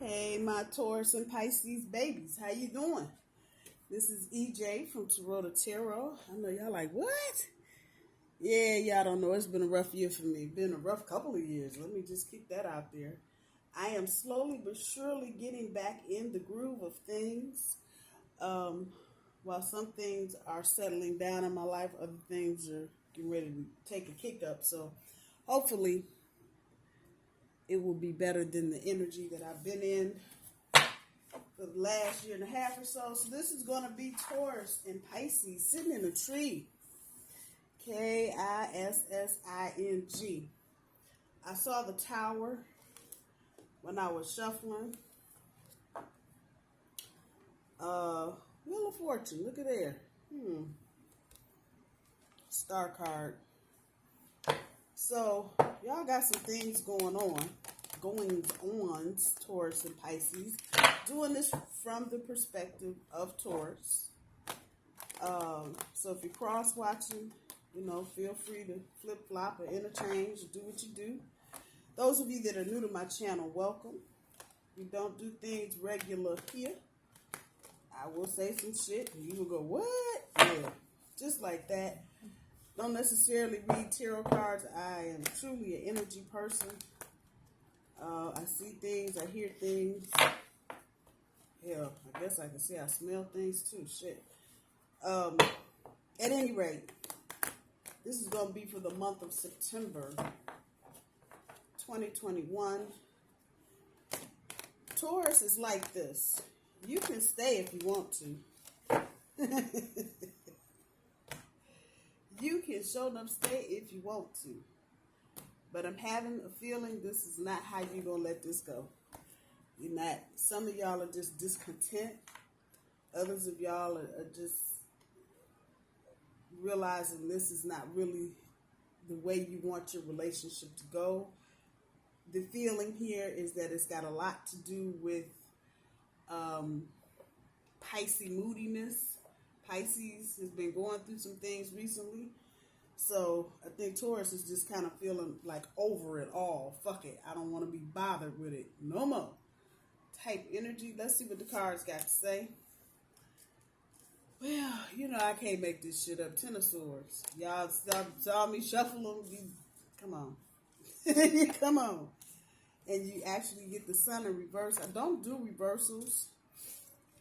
Hey, my Taurus and Pisces babies, how you doing? This is EJ from Taurota Tarot. I know y'all like, what? Yeah, y'all don't know. It's been a rough year for me. Been a rough couple of years. Let me just keep that out there. I am slowly but surely getting back in the groove of things. While some things are settling down in my life, other things are getting ready to take a kick up. So hopefully it will be better than the energy that I've been in for the last year and a half or so. So this is going to be Taurus and Pisces sitting in a tree. K-I-S-S-I-N-G. I saw the tower when I was shuffling. Wheel of Fortune, look at there. Star card. So, y'all got some things going on, Taurus and Pisces. Doing this from the perspective of Taurus. So if you're cross-watching, feel free to flip-flop or interchange, do what you do. Those of you that are new to my channel, welcome. We don't do things regular here. I will say some shit, and you will go, what? Yeah, just like that. Don't necessarily read tarot cards. I am truly an energy person. I see things, I hear things. Hell, I guess I can say I smell things too. Shit. At any rate, this is going to be for the month of September 2021. Taurus is like this. You can stay if you want to. You can show them stay if you want to. But I'm having a feeling this is not how you're going to let this go. You're not. Some of y'all are just discontent. Others of y'all are just realizing this is not really the way you want your relationship to go. The feeling here is that it's got a lot to do with Pisces moodiness. Pisces has been going through some things recently. So I think Taurus is just kind of feeling like over it all. Fuck it. I don't want to be bothered with it no more. Type energy. Let's see what the cards got to say. Well, I can't make this shit up. Ten of Swords. Y'all saw me shuffle them. Come on. Come on. And you actually get the Sun in reverse. I don't do reversals,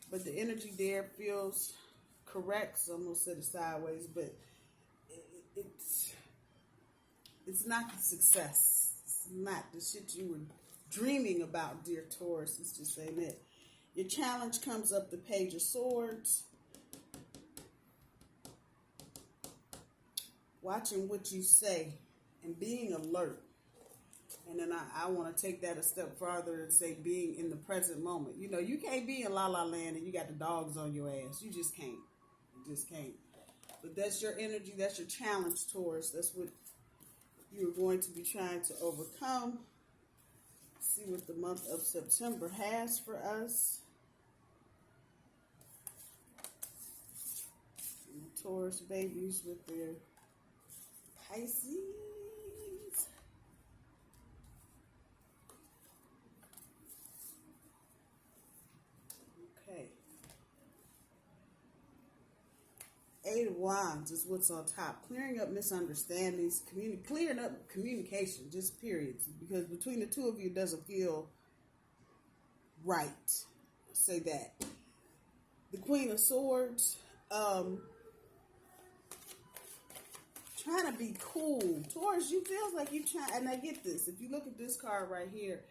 but the energy there feels correct. So I'm going to set it sideways, but it's not the success. It's not the shit you were dreaming about, dear Taurus. It's just ain't it. Your challenge comes up the Page of Swords. Watching what you say and being alert. And then I want to take that a step farther and say being in the present moment. You can't be in La La Land and you got the dogs on your ass. You just can't. You just can't. But that's your energy. That's your challenge, Taurus. That's what you're going to be trying to overcome. See what the month of September has for us. And the Taurus babies with their Pisces. Okay. Eight of Wands is what's on top. Clearing up misunderstandings, clearing up communication, just periods. Because between the two of you, it doesn't feel right. I'll say that. The Queen of Swords, trying to be cool. Taurus, you feel like you trying, and I get this. If you look at this card right here,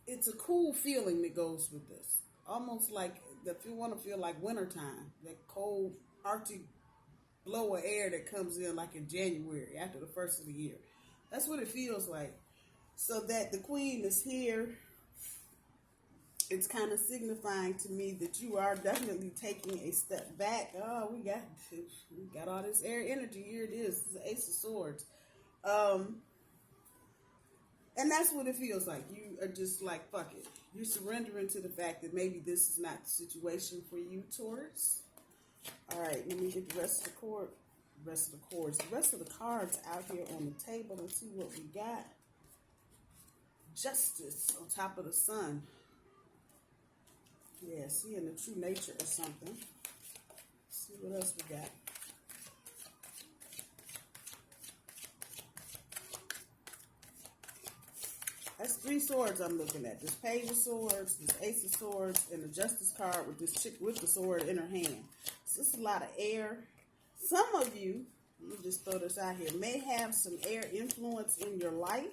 it's a cool feeling that goes with this. Almost like if you want to feel like wintertime, that cold Arctic blow of air that comes in like in January after the first of the year. That's what it feels like. So that the Queen is here, it's kind of signifying to me that you are definitely taking a step back. Oh, we got all this air energy. Here it is. It's the Ace of Swords. And that's what it feels like. You are just like, fuck it. You're surrendering to the fact that maybe this is not the situation for you, Taurus. All right, let me get the rest of the rest of the cards out here on the table and see what we got. Justice on top of the sun. Yeah, seeing the true nature of something. Let's see what else we got. That's 3 swords I'm looking at. This Page of Swords, this Ace of Swords, and the Justice card with this chick with the sword in her hand. So it's a lot of air. Some of you, let me just throw this out here, may have some air influence in your life.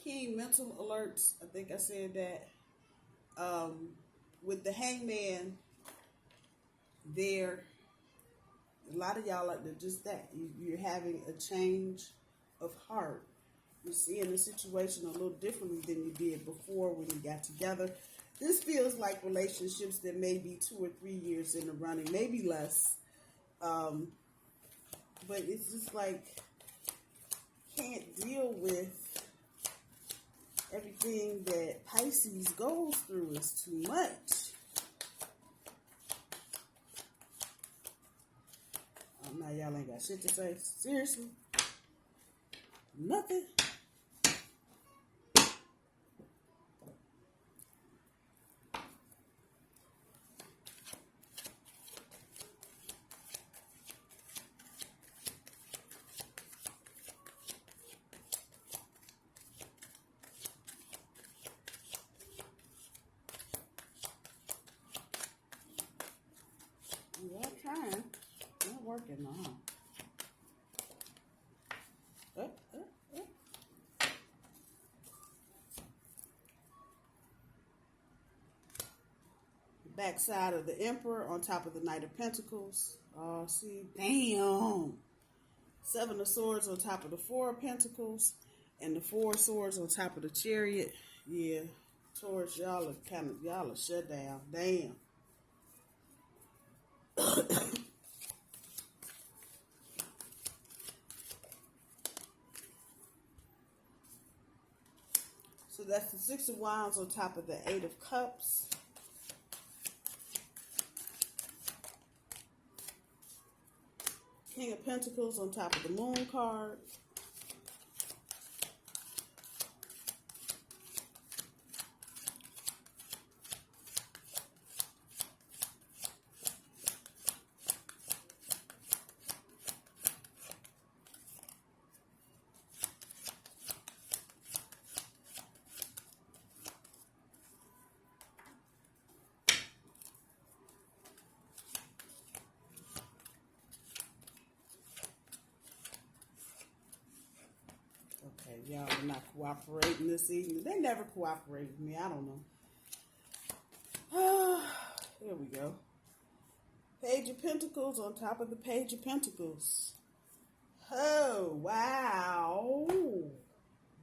Keen mental alerts. I think I said that. With the Hangman there, a lot of y'all like just that. You're having a change of heart. You're seeing the situation a little differently than you did before when you got together. This feels like relationships that may be 2 or 3 years in the running, maybe less. But it's just like, can't deal with everything that Pisces goes through. Is too much. Oh, now y'all ain't got shit to say. Seriously? Nothing? Y'all trying. Not working, huh? Back side of the Emperor on top of the Knight of Pentacles. Oh, see, damn. 7 of Swords on top of the 4 of Pentacles, and the 4 of Swords on top of the Chariot. Yeah, Taurus, y'all are shut down. Damn. So that's the 6 of Wands on top of the 8 of Cups. King of Pentacles on top of the Moon card. Y'all are not cooperating this evening. They never cooperate with me. I don't know. There we go. Page of Pentacles on top of the Page of Pentacles. Oh, wow.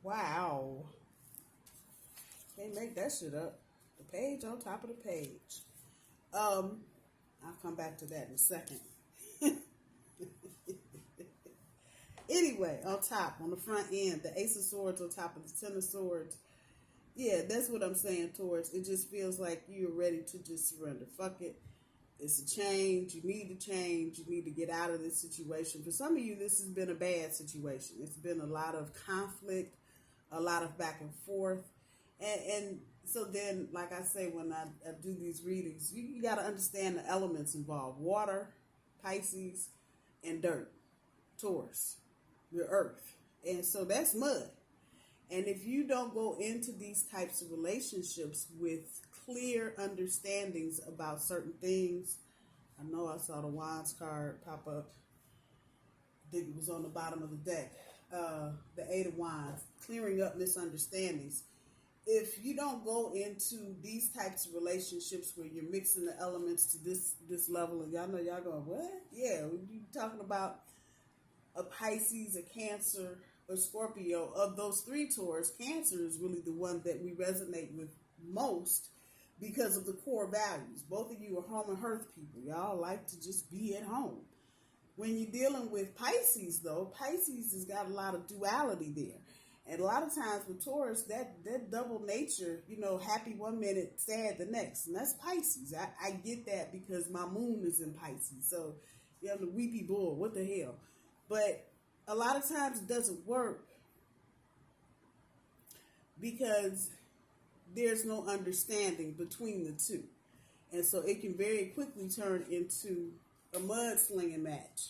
Wow. Can't make that shit up. The page on top of the page. I'll come back to that in a second. Anyway, on top, on the front end, the Ace of Swords on top of the 10 of Swords. Yeah, that's what I'm saying, Taurus. It just feels like you're ready to just surrender. Fuck it. It's a change. You need to change. You need to get out of this situation. For some of you, this has been a bad situation. It's been a lot of conflict, a lot of back and forth. And so then, like I say, when I do these readings, you got to understand the elements involved. Water, Pisces, and dirt. Taurus. Your earth. And so that's mud. And if you don't go into these types of relationships with clear understandings about certain things, I know I saw the Wands card pop up. I think it was on the bottom of the deck. The 8 of Wands, clearing up misunderstandings. If you don't go into these types of relationships where you're mixing the elements to this level, and y'all know y'all going, what? Yeah, you're talking about a Pisces, a Cancer, a Scorpio. Of those 3 Taurus, Cancer is really the one that we resonate with most because of the core values. Both of you are home and hearth people. Y'all like to just be at home. When you're dealing with Pisces, though, Pisces has got a lot of duality there. And a lot of times with Taurus, that double nature, happy one minute, sad the next. And that's Pisces. I get that because my moon is in Pisces. So, the weepy bull, what the hell? But a lot of times it doesn't work because there's no understanding between the two. And so it can very quickly turn into a mudslinging match.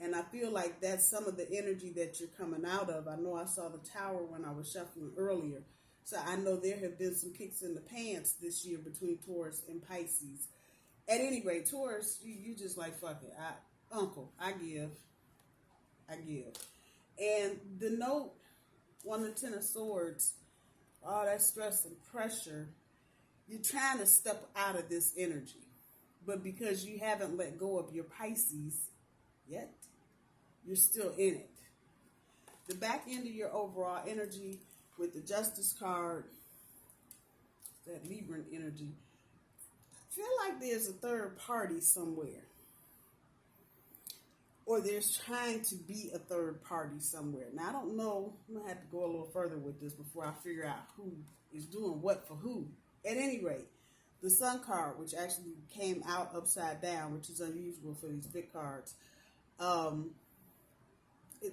And I feel like that's some of the energy that you're coming out of. I know I saw the Tower when I was shuffling earlier. So I know there have been some kicks in the pants this year between Taurus and Pisces. At any rate, Taurus, you just like, fuck it. I give. And the note on the Ten of Swords, all that stress and pressure, you're trying to step out of this energy. But because you haven't let go of your Pisces yet, you're still in it. The back end of your overall energy with the Justice card, that Libran energy, I feel like there's a third party somewhere. Or there's trying to be a third party somewhere. Now, I don't know. I'm going to have to go a little further with this before I figure out who is doing what for who. At any rate, the Sun card, which actually came out upside down, which is unusual for these big cards.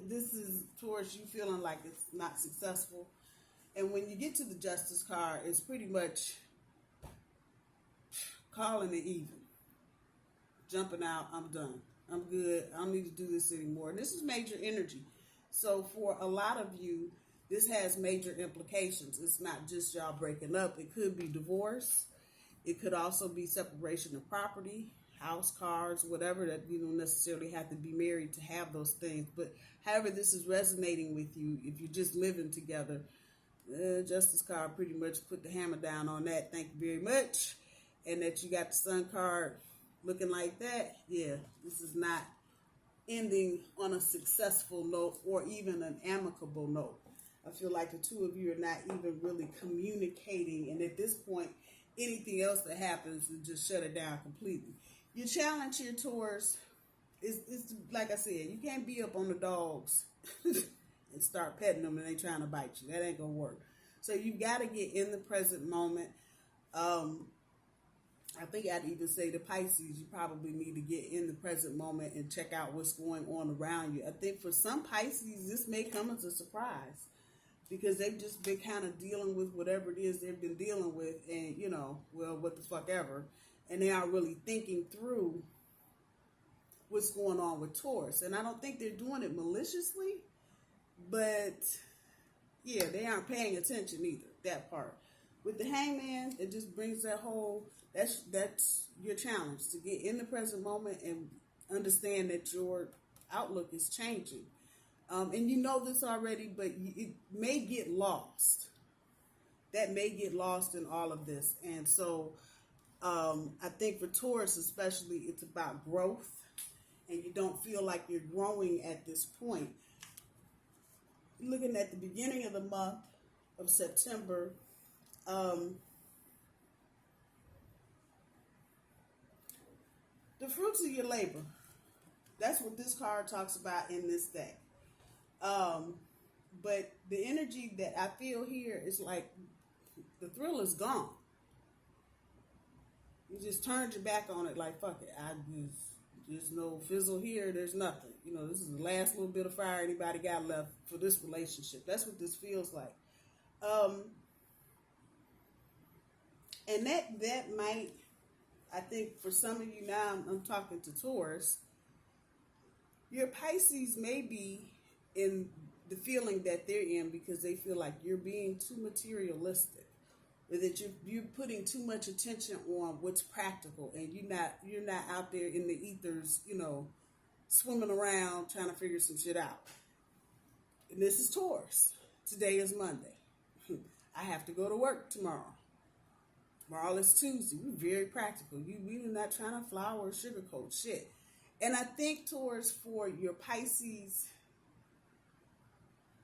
This is towards you feeling like it's not successful. And when you get to the Justice card, it's pretty much calling it even. Jumping out, I'm done. I'm good. I don't need to do this anymore. And this is major energy. So for a lot of you, this has major implications. It's not just y'all breaking up. It could be divorce. It could also be separation of property, house, cars, whatever, that you don't necessarily have to be married to have those things. But however this is resonating with you, if you're just living together, Justice card pretty much put the hammer down on that. Thank you very much. And that you got the Sun card looking like that, yeah, this is not ending on a successful note or even an amicable note. I feel like the two of you are not even really communicating, and at this point, anything else that happens is just shut it down completely. Your challenge here, Taurus, is like I said, you can't be up on the dogs and start petting them and they trying to bite you. That ain't gonna work. So you've got to get in the present moment. I think I'd even say the Pisces, you probably need to get in the present moment and check out what's going on around you. I think for some Pisces, this may come as a surprise because they've just been kind of dealing with whatever it is they've been dealing with and, you know, well, what the fuck ever. And they aren't really thinking through what's going on with Taurus. And I don't think they're doing it maliciously, but yeah, they aren't paying attention either, that part. With the Hangman, it just brings that whole... That's your challenge, to get in the present moment and understand that your outlook is changing. And you know this already, but it may get lost. That may get lost in all of this. And so I think for Taurus especially, it's about growth. And you don't feel like you're growing at this point. Looking at the beginning of the month of September, the fruits of your labor. That's what this card talks about in this deck. But the energy that I feel here is like the thrill is gone. You just turned your back on it like, fuck it. There's no fizzle here. There's nothing. You know, this is the last little bit of fire anybody got left for this relationship. That's what this feels like. And that might... I think for some of you now, I'm talking to Taurus, your Pisces may be in the feeling that they're in because they feel like you're being too materialistic, or that you're putting too much attention on what's practical, and you're not out there in the ethers, you know, swimming around trying to figure some shit out. And this is Taurus. Today is Monday. I have to go to work tomorrow. Tomorrow is Tuesday. We're very practical. We're not trying to flower or sugarcoat shit. And I think Taurus, for your Pisces,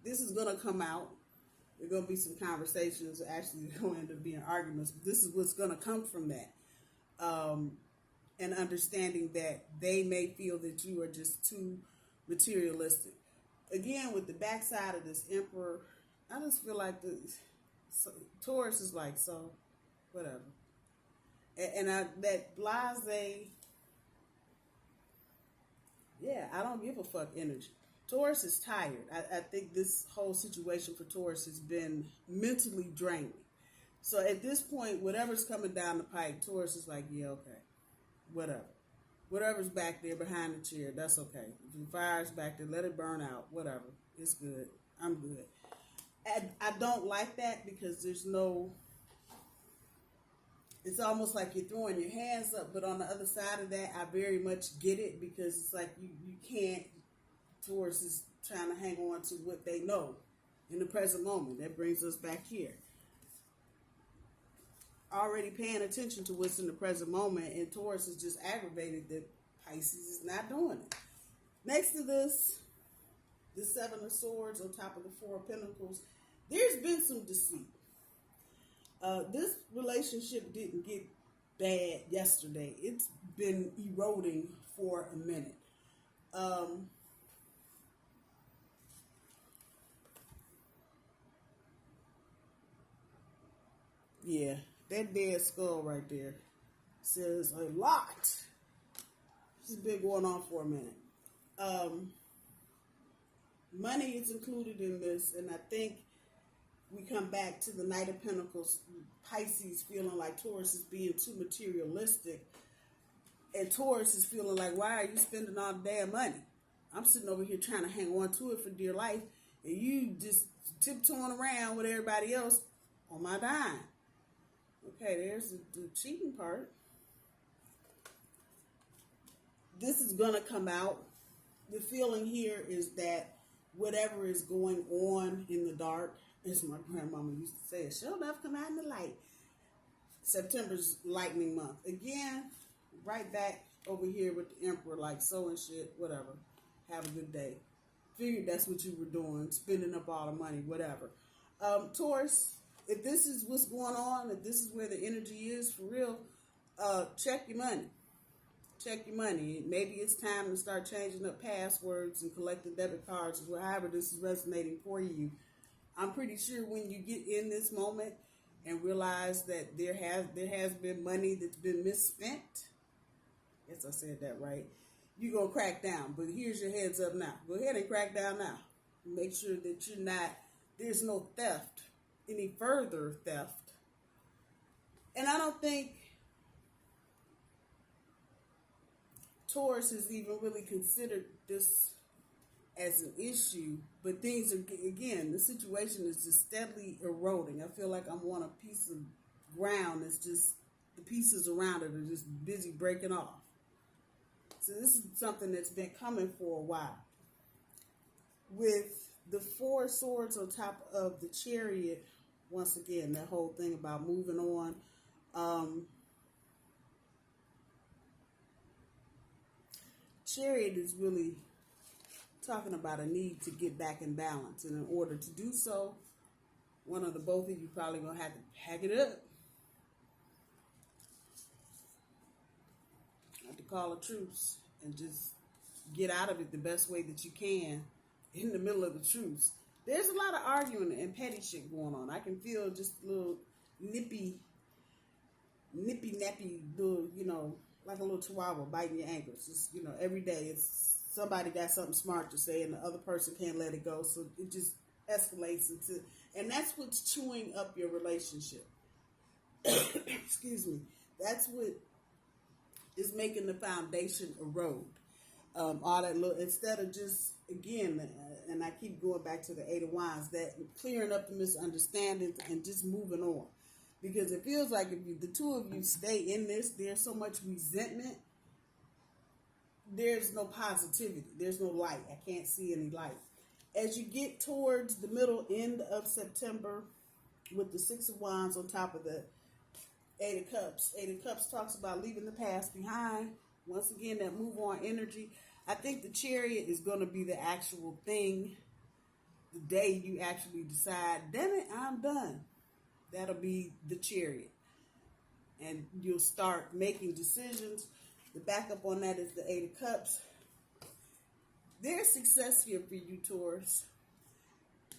this is going to come out. There are going to be some conversations. Actually, they're going to end up being arguments. But this is what's going to come from that. And understanding that they may feel that you are just too materialistic. Again, with the backside of this Emperor, I just feel like Taurus is like, so... whatever. And that blase, yeah, I don't give a fuck energy. Taurus is tired. I think this whole situation for Taurus has been mentally draining. So at this point, whatever's coming down the pike, Taurus is like, yeah, okay, whatever. Whatever's back there behind the chair, that's okay. If the fire's back there, let it burn out. Whatever. It's good. I'm good. I don't like that because there's no... It's almost like you're throwing your hands up, but on the other side of that, I very much get it because it's like you can't... Taurus is trying to hang on to what they know in the present moment. That brings us back here. Already paying attention to what's in the present moment, and Taurus is just aggravated that Pisces is not doing it. Next to this, the Seven of Swords on top of the Four of Pentacles, there's been some deceit. This relationship didn't get bad yesterday. It's been eroding for a minute. Yeah, that dead skull right there says a lot. This has been going on for a minute. Money is included in this, and I think we come back to the Knight of Pentacles, Pisces feeling like Taurus is being too materialistic, and Taurus is feeling like, why are you spending all the damn money? I'm sitting over here trying to hang on to it for dear life, and you just tiptoeing around with everybody else on my dime. Okay, there's the cheating part. This is going to come out. The feeling here is that whatever is going on in the dark, as my grandmama used to say, she'll never come out in the light. September's lightning month. Again, right back over here with the Emperor, like so and shit, whatever. Have a good day. Figured that's what you were doing, spending up all the money, whatever. Taurus, if this is what's going on, if this is where the energy is for real, check your money. Check your money. Maybe it's time to start changing up passwords and collecting debit cards, or however this is resonating for you. I'm pretty sure when you get in this moment and realize that there has been money that's been misspent, yes, I said that right, you're going to crack down. But here's your heads up now. Go ahead and crack down now. Make sure that there's no theft, any further theft. And I don't think Taurus has even really considered this as an issue, but things are, again, the situation is just steadily eroding. I feel like I'm on a piece of ground that's just, the pieces around it are just busy breaking off. So this is something that's been coming for a while. With the Four Swords on top of the Chariot, once again, that whole thing about moving on. Chariot is really talking about a need to get back in balance. And in order to do so, one of the both of you probably going to have to pack it up. Have to call a truce and just get out of it the best way that you can in the middle of the truce. There's a lot of arguing and petty shit going on. I can feel just a little nippy, little, like a little chihuahua biting your ankles. Just, every day it's somebody got something smart to say and the other person can't let it go. So it just escalates into, and that's what's chewing up your relationship. Excuse me. That's what is making the foundation erode. All that little, instead of just, again, and I keep going back to the Eight of Wands, that clearing up the misunderstandings and just moving on. Because it feels like if the two of you stay in this, there's so much resentment. There's no positivity. There's no light. I can't see any light. As you get towards the middle end of September with the Six of Wands on top of the Eight of Cups. Eight of Cups talks about leaving the past behind. Once again, that move on energy. I think the Chariot is going to be the actual thing the day you actually decide, damn it, I'm done. That'll be the Chariot. And you'll start making decisions. The backup on that is the Eight of Cups. There's success here for you, Taurus.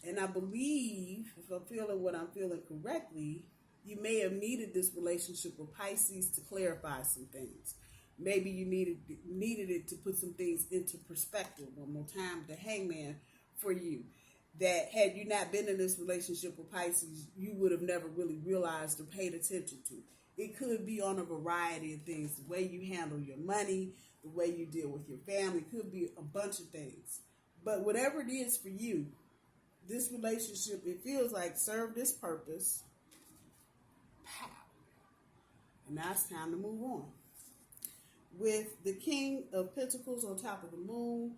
And I believe, if I'm feeling what I'm feeling correctly, you may have needed this relationship with Pisces to clarify some things. maybe you needed it to put some things into perspective. One more time, the Hangman for you. That had you not been in this relationship with Pisces, you would have never really realized or paid attention to. It could be on a variety of things. The way you handle your money, the way you deal with your family, could be a bunch of things. But whatever it is for you, this relationship, it feels like served this purpose. Pow. And now it's time to move on. With the King of Pentacles on top of the moon,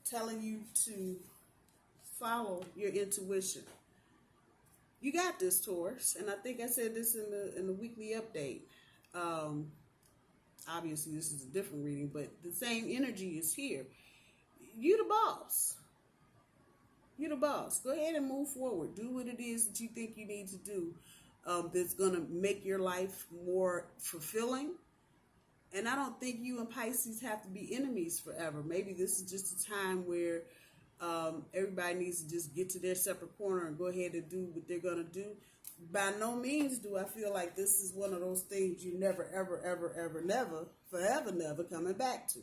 telling you to follow your intuition. You got this, Taurus, and I think I said this in the weekly update. Obviously, this is a different reading, but the same energy is here. You the boss. You the boss. Go ahead and move forward. Do what it is that you think you need to do that's going to make your life more fulfilling. And I don't think you and Pisces have to be enemies forever. Maybe this is just a time where everybody needs to just get to their separate corner and go ahead and do what they're going to do. By no means do I feel like this is one of those things you never, ever, ever, ever, never, forever, never coming back to.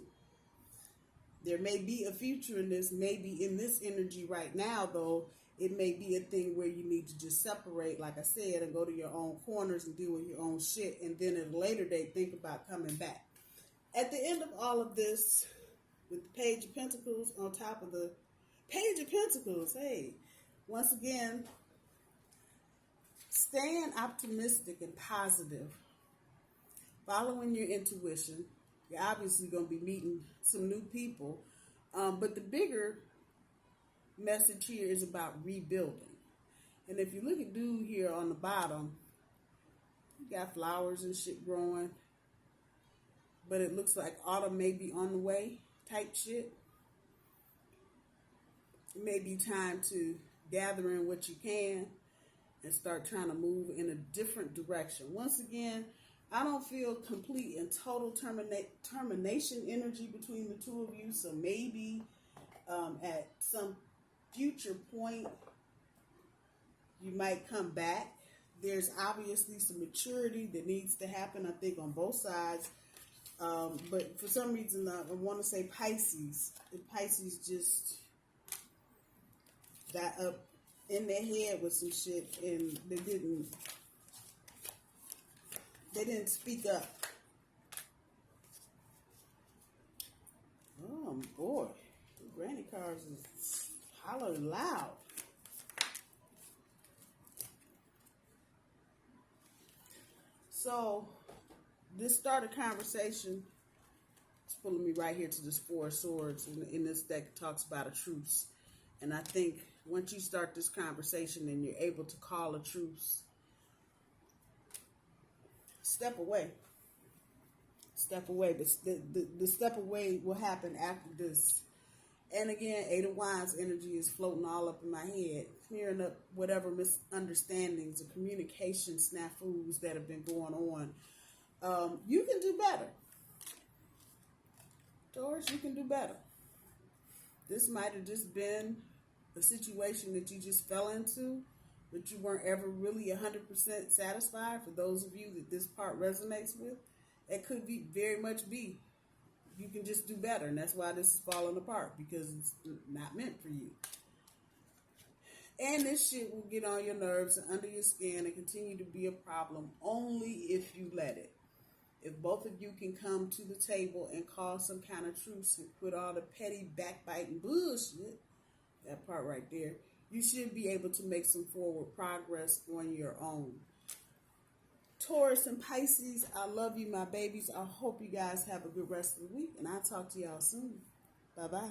There may be a future in this, maybe in this energy right now, though, it may be a thing where you need to just separate, like I said, and go to your own corners and deal with your own shit, and then at a later date, think about coming back. At the end of all of this, with the Page of Pentacles on top of the Page of Pentacles, hey, once again, staying optimistic and positive, following your intuition. You're obviously going to be meeting some new people, but the bigger message here is about rebuilding. And if you look at dude here on the bottom, you got flowers and shit growing, but it looks like autumn may be on the way type shit. It may be time to gather in what you can and start trying to move in a different direction. Once again, I don't feel complete and total termination energy between the two of you. So maybe at some future point, you might come back. There's obviously some maturity that needs to happen, I think, on both sides. But for some reason, I want to say Pisces. Pisces just got up in their head with some shit, and they didn't speak up. Oh boy, the granny cards is hollering loud. So this started conversation. It's pulling me right here to this Four of Swords, and in this deck it talks about a truce. And I think once you start this conversation and you're able to call a truce, step away. Step away. But the step away will happen after this. And again, Eight of Wands energy is floating all up in my head, clearing up whatever misunderstandings or communication snafus that have been going on. You can do better. Taurus, you can do better. This might have just been a situation that you just fell into, but you weren't ever really 100% satisfied. For those of you that this part resonates with, it could be very much be. You can just do better, and that's why this is falling apart, because it's not meant for you. And this shit will get on your nerves and under your skin and continue to be a problem only if you let it. If both of you can come to the table and cause some kind of truce and quit all the petty backbiting bullshit, that part right there, you should be able to make some forward progress on your own. Taurus and Pisces, I love you, my babies. I hope you guys have a good rest of the week, and I'll talk to y'all soon. Bye-bye.